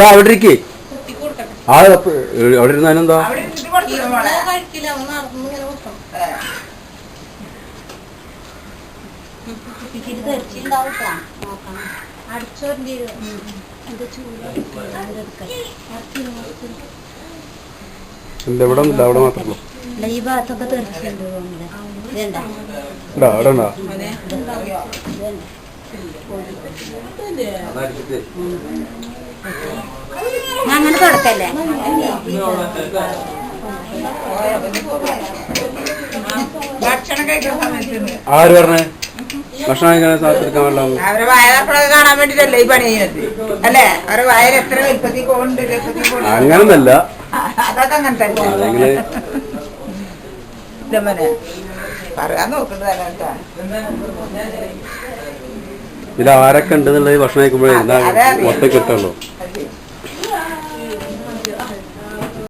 അവിടെ ഇരിക്കേ അവിടെ ഇരുന്നാലെന്താ എന്താ ഇവിടെ ഒന്നുമില്ല അവിടെ മാത്രമല്ലോ ഈ ഭാഗത്തൊക്കെ തെറിച്ചുണ്ട് അവിടെ ഉണ്ടോ അങ്ങനെ തുടക്കല്ലേ ആര് പറഞ്ഞേ ഭക്ഷണം കഴിക്കാൻ എടുക്കാൻ വേണ്ട അവരെ വയറൊക്കെ കാണാൻ വേണ്ടിട്ടല്ലേ ഈ പണി ചെയ്യുന്നത് അല്ലേ? അവരെ വയർ എത്ര വലിപ്പത്തിൽ പോകുന്നുണ്ട് അങ്ങനൊന്നല്ല അതൊക്കെ അങ്ങനെ തന്നെ പറയാൻ നോക്കുന്നത്. ഇതിൽ ആരൊക്കെ ഉണ്ടെന്നുള്ളത് ഭക്ഷണം കഴിക്കുമ്പോഴേ മൊത്തം കിട്ടുള്ളൂ.